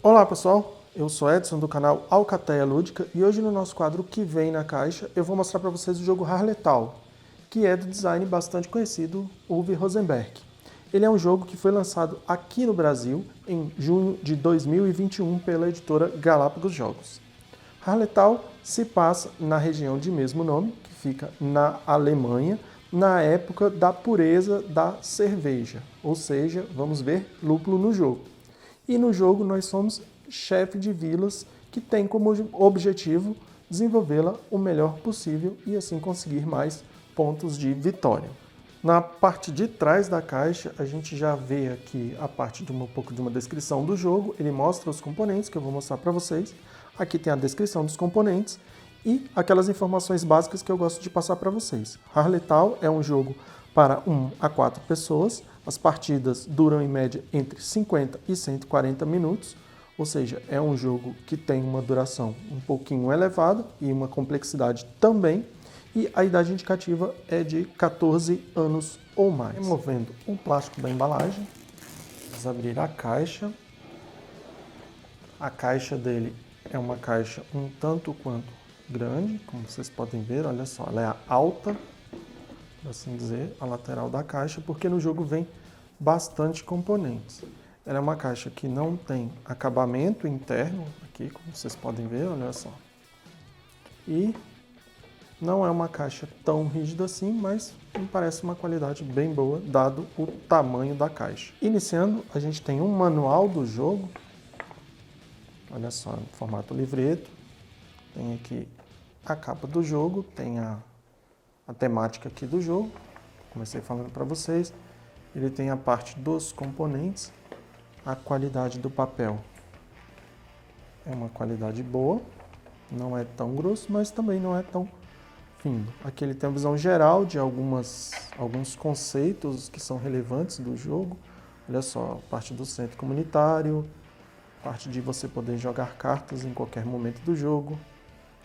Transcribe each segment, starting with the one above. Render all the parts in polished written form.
Olá pessoal, eu sou Edson do canal Alcateia Lúdica e hoje no nosso quadro Que Vem na Caixa eu vou mostrar para vocês o jogo Harletal, que é do design bastante conhecido Uwe Rosenberg. Ele é um jogo que foi lançado aqui no Brasil em junho de 2021 pela editora Galápagos Jogos. Harletal se passa na região de mesmo nome, que fica na Alemanha, na época da pureza da cerveja, ou seja, vamos ver lúpulo no jogo. E no jogo nós somos chefe de vilas que tem como objetivo desenvolvê-la o melhor possível e assim conseguir mais pontos de vitória. Na parte de trás da caixa a gente já vê aqui a parte de um pouco de uma descrição do jogo, ele mostra os componentes que eu vou mostrar para vocês. Aqui tem a descrição dos componentes e aquelas informações básicas que eu gosto de passar para vocês. Harletal é um jogo para 1 a 4 pessoas, as partidas duram em média entre 50 e 140 minutos, ou seja, é um jogo que tem uma duração um pouquinho elevada e uma complexidade também, e a idade indicativa é de 14 anos ou mais. Removendo o plástico da embalagem, vamos abrir a caixa. A caixa dele é uma caixa um tanto quanto grande, como vocês podem ver, olha só, ela é alta, por assim dizer, a lateral da caixa, porque no jogo vem bastante componentes. Ela é uma caixa que não tem acabamento interno, aqui, como vocês podem ver, olha só. E não é uma caixa tão rígida assim, mas me parece uma qualidade bem boa, dado o tamanho da caixa. Iniciando, a gente tem um manual do jogo, olha só, no formato livreto. Tem aqui a capa do jogo, tem a temática aqui do jogo, comecei falando para vocês. Ele tem a parte dos componentes, a qualidade do papel é uma qualidade boa, não é tão grosso, mas também não é tão fino. Aqui ele tem uma visão geral de alguns conceitos que são relevantes do jogo. Olha só, parte do centro comunitário, parte de você poder jogar cartas em qualquer momento do jogo,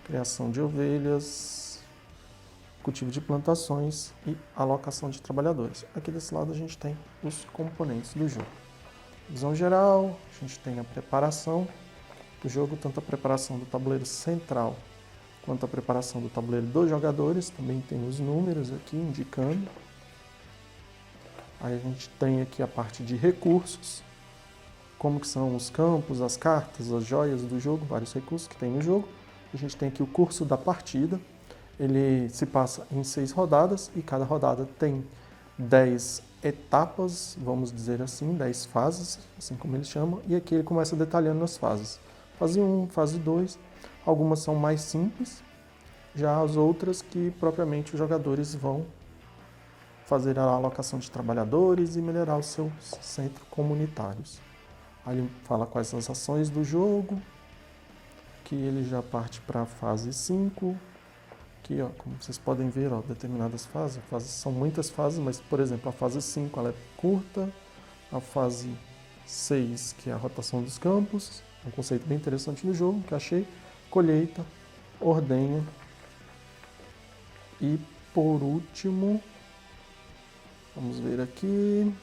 criação de ovelhas, cultivo de plantações e alocação de trabalhadores. Aqui desse lado a gente tem os componentes do jogo. Visão geral, a gente tem a preparação do jogo, tanto a preparação do tabuleiro central quanto a preparação do tabuleiro dos jogadores. Também tem os números aqui indicando. Aí a gente tem aqui a parte de recursos, como que são os campos, as cartas, as joias do jogo, vários recursos que tem no jogo. A gente tem aqui o curso da partida. Ele se passa em 6 rodadas e cada rodada tem 10 etapas, vamos dizer assim, 10 fases, assim como eles chamam, e aqui ele começa detalhando as fases. Fase 1, fase 2, algumas são mais simples, já as outras que propriamente os jogadores vão fazer a alocação de trabalhadores e melhorar os seus centros comunitários. Aí ele fala quais são as ações do jogo, que ele já parte para a fase 5. Aqui, ó, como vocês podem ver, ó, determinadas fases são muitas fases, mas, por exemplo, a fase 5 ela é curta, a fase 6, que é a rotação dos campos, um conceito bem interessante no jogo, que achei, colheita, ordenha, e, por último, vamos ver aqui,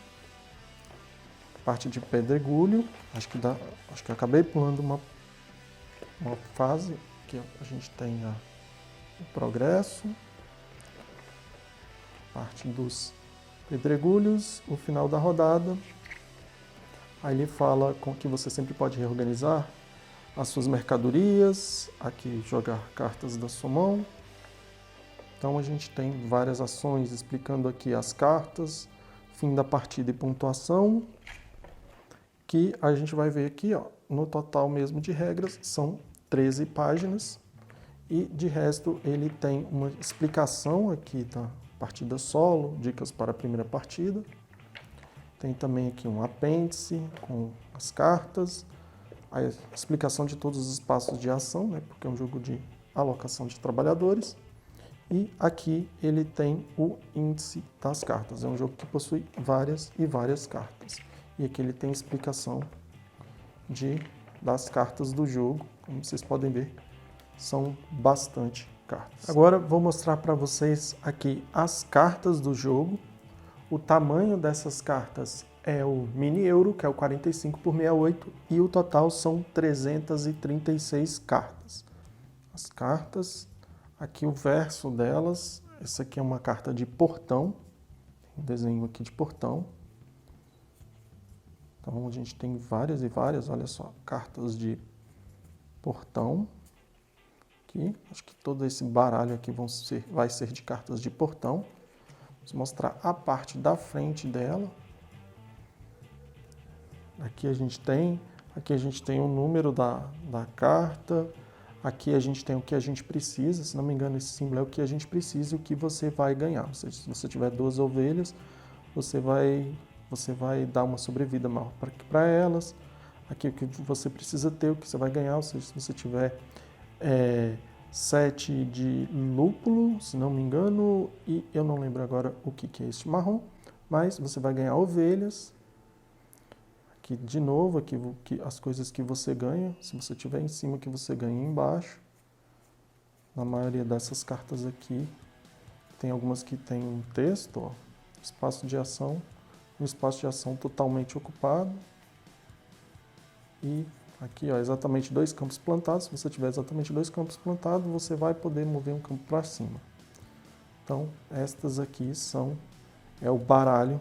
parte de pedregulho, acho que eu acabei pulando uma fase, que a gente tem o progresso, parte dos pedregulhos, o final da rodada. Aí ele fala com que você sempre pode reorganizar as suas mercadorias, aqui jogar cartas da sua mão. Então a gente tem várias ações explicando aqui as cartas, fim da partida e pontuação, que a gente vai ver aqui, ó, no total mesmo de regras, são 13 páginas. E de resto ele tem uma explicação aqui da partida solo, dicas para a primeira partida. Tem também aqui um apêndice com as cartas, a explicação de todos os espaços de ação, né, porque é um jogo de alocação de trabalhadores. E aqui ele tem o índice das cartas, é um jogo que possui várias e várias cartas. E aqui ele tem explicação das cartas do jogo, como vocês podem ver. São bastante cartas. Agora vou mostrar para vocês aqui as cartas do jogo. O tamanho dessas cartas é o mini euro, que é o 45 por 68, e o total são 336 cartas. As cartas, aqui o verso delas, essa aqui é uma carta de portão, tem um desenho aqui de portão. Então a gente tem várias e várias, olha só, cartas de portão. Aqui, acho que todo esse baralho aqui vai ser de cartas de portão. Vou mostrar a parte da frente dela. Aqui a gente tem o número da carta. Aqui a gente tem o que a gente precisa. Se não me engano, esse símbolo é o que a gente precisa e o que você vai ganhar. Ou seja, se você tiver 2 ovelhas, você vai dar uma sobrevida maior para elas. Aqui o que você precisa ter, o que você vai ganhar. Ou seja, se você tiver 7 de lúpulo, se não me engano, e eu não lembro agora o que é este marrom, mas você vai ganhar ovelhas. Aqui de novo, aqui as coisas que você ganha, se você tiver em cima, que você ganha embaixo. Na maioria dessas cartas aqui, tem algumas que tem um texto, ó, espaço de ação, um espaço de ação totalmente ocupado. E aqui, ó, exatamente 2 campos plantados. Se você tiver exatamente 2 campos plantados, você vai poder mover um campo para cima. Então, estas aqui é o baralho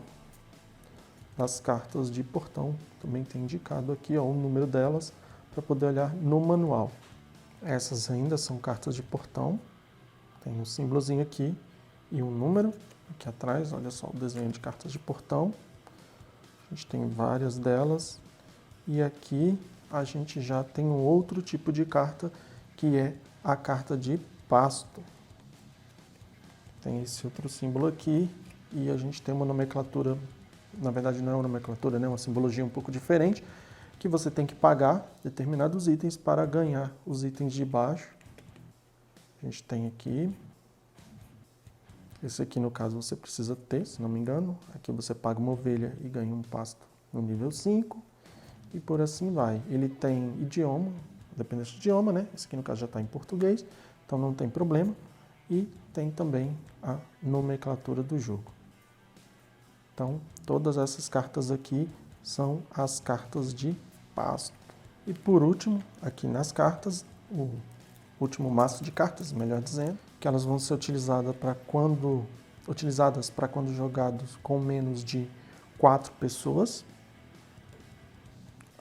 das cartas de portão. Também tem indicado aqui, ó, o número delas para poder olhar no manual. Essas ainda são cartas de portão. Tem um símbolozinho aqui e um número aqui atrás. Olha só o desenho de cartas de portão. A gente tem várias delas. E aqui a gente já tem um outro tipo de carta, que é a carta de pasto. Tem esse outro símbolo aqui e a gente tem uma nomenclatura, na verdade não é uma nomenclatura, né? Uma simbologia um pouco diferente, que você tem que pagar determinados itens para ganhar os itens de baixo. A gente tem aqui, esse aqui no caso você precisa ter, se não me engano. Aqui você paga uma ovelha e ganha um pasto no nível 5. E por assim vai. Ele tem idioma, dependendo do idioma, né? Esse aqui no caso já está em português, então não tem problema. E tem também a nomenclatura do jogo. Então, todas essas cartas aqui são as cartas de pasto. E por último, aqui nas cartas, o último maço de cartas, melhor dizendo, que elas vão ser utilizadas para quando jogados com menos de 4 pessoas.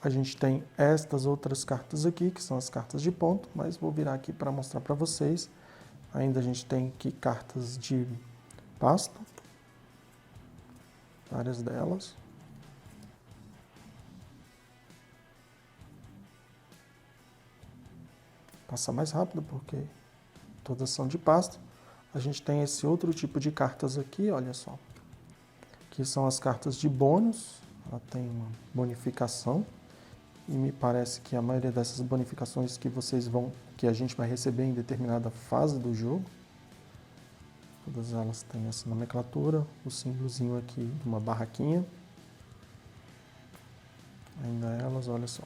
A gente tem estas outras cartas aqui, que são as cartas de ponto, mas vou virar aqui para mostrar para vocês. Ainda a gente tem aqui cartas de pasto, várias delas. Passar mais rápido porque todas são de pasto. A gente tem esse outro tipo de cartas aqui, olha só. Que são as cartas de bônus, ela tem uma bonificação. E me parece que a maioria dessas bonificações que a gente vai receber em determinada fase do jogo, todas elas têm essa nomenclatura, o símbolozinho aqui de uma barraquinha. Ainda elas, olha só.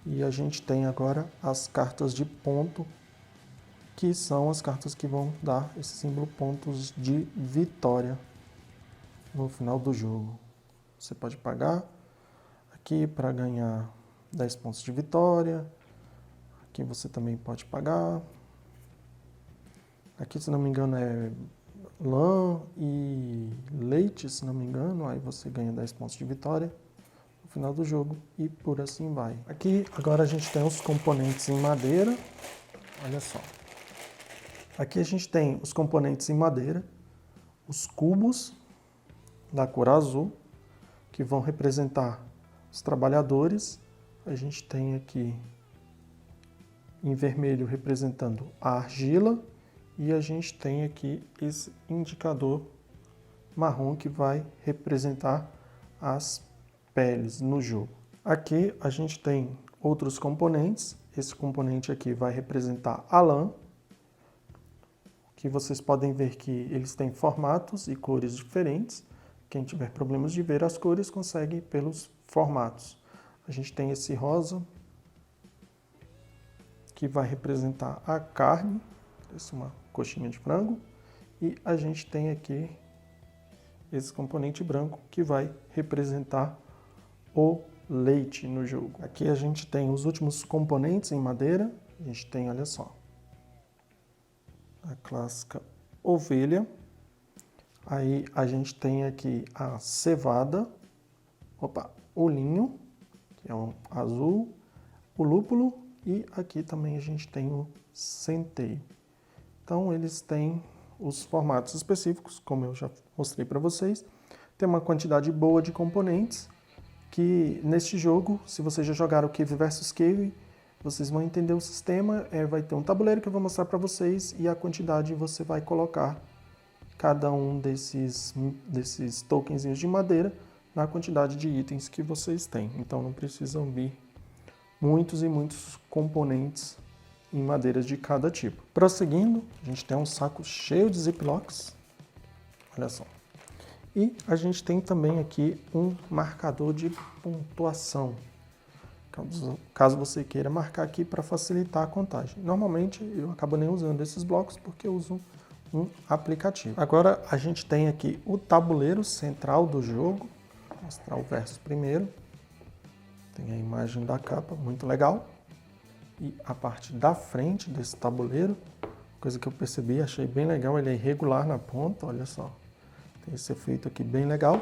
E a gente tem agora as cartas de ponto, que são as cartas que vão dar esse símbolo pontos de vitória no final do jogo. Você pode pagar aqui para ganhar 10 pontos de vitória. Aqui você também pode pagar. Aqui, se não me engano, é lã e leite, se não me engano. Aí você ganha 10 pontos de vitória no final do jogo e por assim vai. Aqui, agora a gente tem os componentes em madeira. Olha só. Aqui a gente tem os componentes em madeira, os cubos da cor azul, que vão representar os trabalhadores. A gente tem aqui em vermelho representando a argila e a gente tem aqui esse indicador marrom que vai representar as peles no jogo. Aqui a gente tem outros componentes. Esse componente aqui vai representar a lã, que vocês podem ver que eles têm formatos e cores diferentes. Quem tiver problemas de ver as cores consegue pelos formatos. A gente tem esse rosa, que vai representar a carne, essa é uma coxinha de frango. E a gente tem aqui esse componente branco que vai representar o leite no jogo. Aqui a gente tem os últimos componentes em madeira. A gente tem, olha só, a clássica ovelha. Aí a gente tem aqui a cevada, o linho, que é um azul, o lúpulo e aqui também a gente tem o centeio. Então eles têm os formatos específicos, como eu já mostrei para vocês. Tem uma quantidade boa de componentes que neste jogo, se vocês já jogaram Cave vs Cave, vocês vão entender o sistema. Vai ter um tabuleiro que eu vou mostrar para vocês e a quantidade você vai colocar cada um desses tokenzinhos de madeira na quantidade de itens que vocês têm. Então não precisam vir muitos e muitos componentes em madeiras de cada tipo. Prosseguindo, a gente tem um saco cheio de ziplocs, olha só. E a gente tem também aqui um marcador de pontuação, caso você queira marcar aqui para facilitar a contagem. Normalmente eu acabo nem usando esses blocos porque eu uso um aplicativo. Agora a gente tem aqui o tabuleiro central do jogo. Vou mostrar o verso primeiro. Tem a imagem da capa, muito legal. E a parte da frente desse tabuleiro, coisa que eu percebi, achei bem legal, ele é irregular na ponta, olha só. Tem esse efeito aqui bem legal.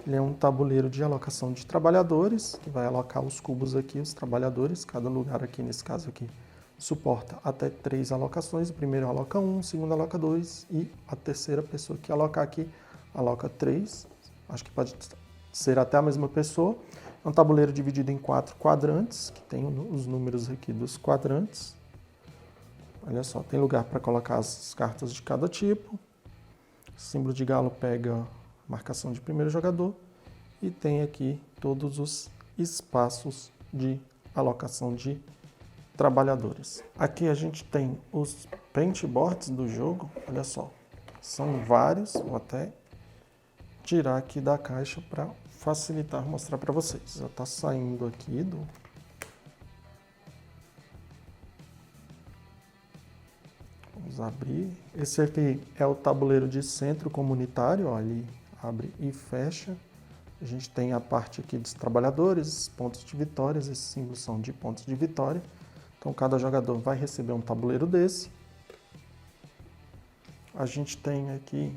Ele é um tabuleiro de alocação de trabalhadores, que vai alocar os cubos aqui, os trabalhadores. Cada lugar aqui, nesse caso aqui, suporta até 3 alocações. O primeiro aloca 1, o segundo aloca 2 e a terceira pessoa que alocar aqui aloca 3. Acho que pode ser até a mesma pessoa. É um tabuleiro dividido em 4 quadrantes, que tem os números aqui dos quadrantes. Olha só, tem lugar para colocar as cartas de cada tipo. O símbolo de galo pega a marcação de primeiro jogador. E tem aqui todos os espaços de alocação de trabalhadores. Aqui a gente tem os paintboards do jogo, olha só, são vários, vou até tirar aqui da caixa para facilitar mostrar para vocês. Já está saindo aqui do... Vamos abrir. Esse aqui é o tabuleiro de centro comunitário, ó, ele abre e fecha. A gente tem a parte aqui dos trabalhadores, pontos de vitórias, esses símbolos são de pontos de vitória. Então, cada jogador vai receber um tabuleiro desse. A gente tem aqui...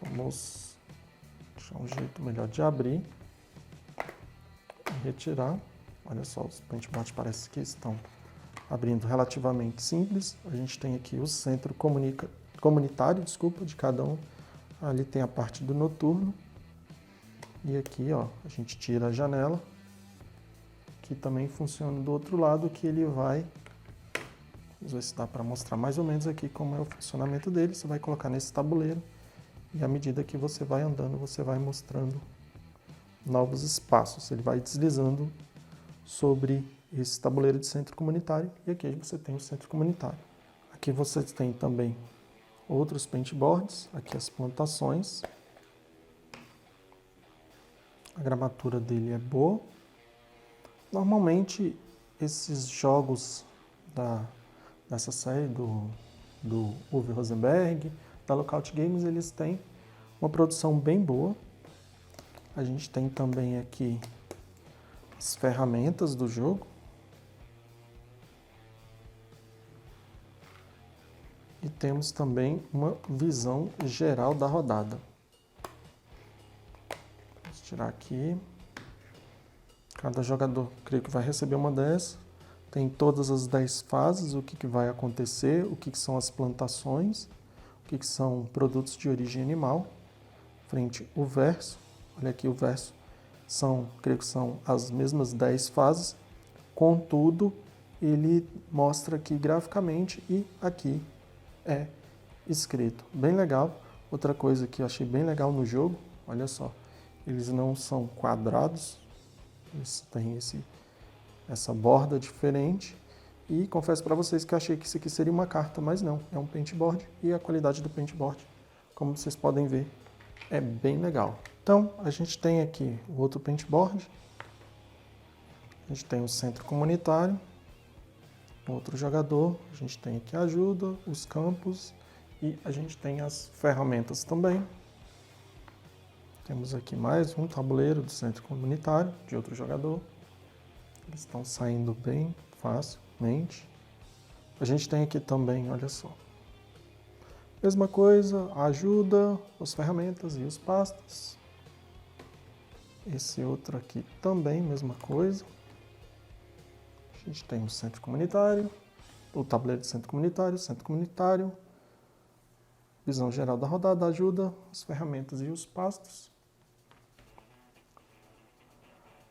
Vamos achar um jeito melhor de abrir e retirar. Olha só, os paintboards parece que estão abrindo relativamente simples. A gente tem aqui o centro comunitário, de cada um. Ali tem a parte do noturno. E aqui, ó, a gente tira a janela, que também funciona do outro lado, que ele vai... Vamos ver se dá para mostrar mais ou menos aqui como é o funcionamento dele. Você vai colocar nesse tabuleiro e à medida que você vai andando, você vai mostrando novos espaços. Ele vai deslizando sobre esse tabuleiro de centro comunitário e aqui você tem o centro comunitário. Aqui você tem também outros paintboards, aqui as plantações. A gramatura dele é boa. Normalmente, esses jogos dessa série do Uwe Rosenberg, da Lookout Games, eles têm uma produção bem boa. A gente tem também aqui as ferramentas do jogo. E temos também uma visão geral da rodada. Vamos tirar aqui. Cada jogador, creio que vai receber uma dessas. Tem todas as 10 fases, o que vai acontecer, o que são as plantações, o que são produtos de origem animal. Frente o verso. Olha aqui o verso. Creio que são as mesmas 10 fases. Contudo, ele mostra aqui graficamente e aqui é escrito. Bem legal. Outra coisa que eu achei bem legal no jogo, olha só, eles não são quadrados, eles têm essa borda diferente e confesso para vocês que eu achei que isso aqui seria uma carta, mas não, é um paintboard e a qualidade do paintboard, como vocês podem ver, é bem legal. Então, a gente tem aqui o outro paintboard, a gente tem o centro comunitário, outro jogador, a gente tem aqui a ajuda, os campos E a gente tem as ferramentas também. Temos aqui mais um tabuleiro do centro comunitário de outro jogador. Eles estão saindo bem facilmente. A gente tem aqui também, olha só. Mesma coisa, a ajuda, as ferramentas e os pastos. Esse outro aqui também, mesma coisa. A gente tem o centro comunitário, o tabuleiro do centro comunitário, visão geral da rodada, ajuda, as ferramentas e os pastos.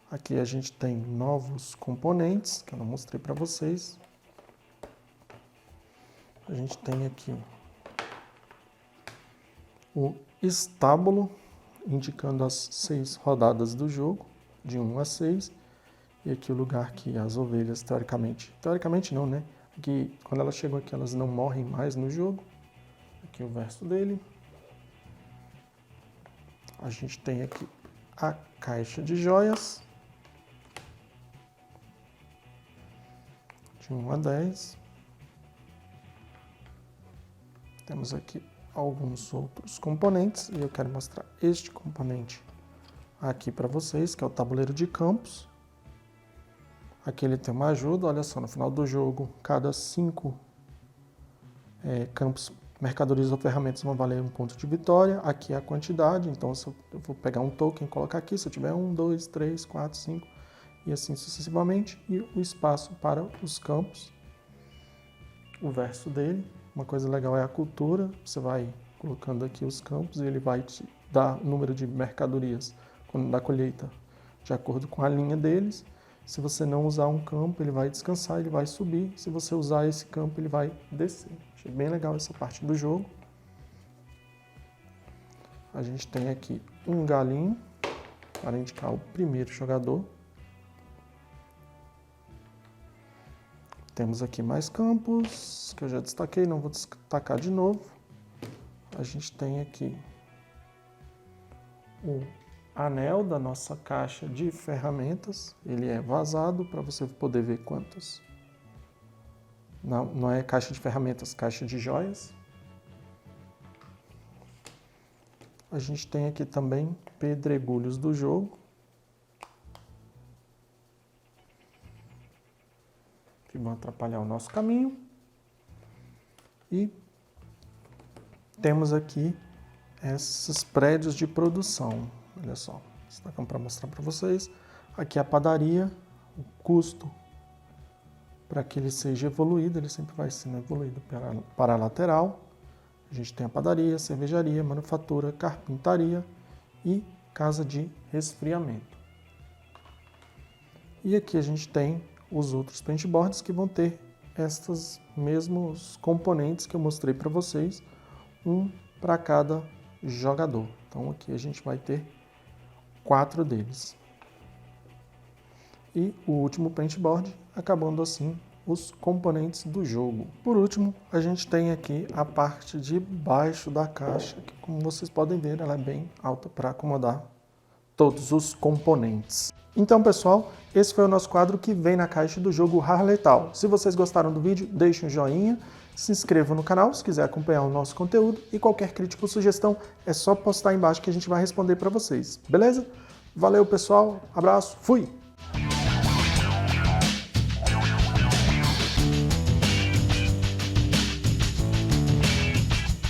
Aqui a gente tem novos componentes, que eu não mostrei para vocês. A gente tem aqui o estábulo, indicando as 6 rodadas do jogo, de 1 a 6. E aqui o lugar que as ovelhas, teoricamente não, né? Aqui, quando elas chegam aqui, elas não morrem mais no jogo. Aqui o verso dele. A gente tem aqui a caixa de joias. De 1 a 10. Temos aqui alguns outros componentes e eu quero mostrar este componente aqui para vocês, que é o tabuleiro de campos. Aqui ele tem uma ajuda, olha só, no final do jogo, cada 5 campos, mercadorias ou ferramentas vão valer 1 ponto de vitória. Aqui é a quantidade, então eu vou pegar um token e colocar aqui, se eu tiver 1, 2, 3, 4, 5 e assim sucessivamente. E o espaço para os campos, o verso dele. Uma coisa legal é a cultura, você vai colocando aqui os campos e ele vai te dar o número de mercadorias da colheita de acordo com a linha deles. Se você não usar um campo, ele vai descansar, ele vai subir. Se você usar esse campo, ele vai descer. Achei bem legal essa parte do jogo. A gente tem aqui um galinho para indicar o primeiro jogador. Temos aqui mais campos, que eu já destaquei, não vou destacar de novo. A gente tem aqui o anel da nossa caixa de ferramentas. Ele é vazado para você poder ver quantos. Não é caixa de ferramentas, caixa de joias. A gente tem aqui também pedregulhos do jogo. Que vão atrapalhar o nosso caminho. E temos aqui esses prédios de produção. Olha só, destacamos para mostrar para vocês. Aqui a padaria, o custo para que ele seja evoluído, ele sempre vai sendo evoluído para a lateral. A gente tem a padaria, cervejaria, manufatura, carpintaria e casa de resfriamento. E aqui a gente tem os outros paintboards que vão ter estes mesmos componentes que eu mostrei para vocês, um para cada jogador. Então aqui a gente vai ter 4 deles. E o último paintboard, acabando assim os componentes do jogo. Por último, a gente tem aqui a parte de baixo da caixa, que como vocês podem ver, ela é bem alta para acomodar todos os componentes. Então, pessoal, esse foi o nosso quadro que vem na caixa do jogo Harletal. Se vocês gostaram do vídeo, deixem um joinha, se inscrevam no canal se quiser acompanhar o nosso conteúdo e qualquer crítica ou sugestão é só postar aí embaixo que a gente vai responder para vocês, beleza? Valeu, pessoal, abraço, fui!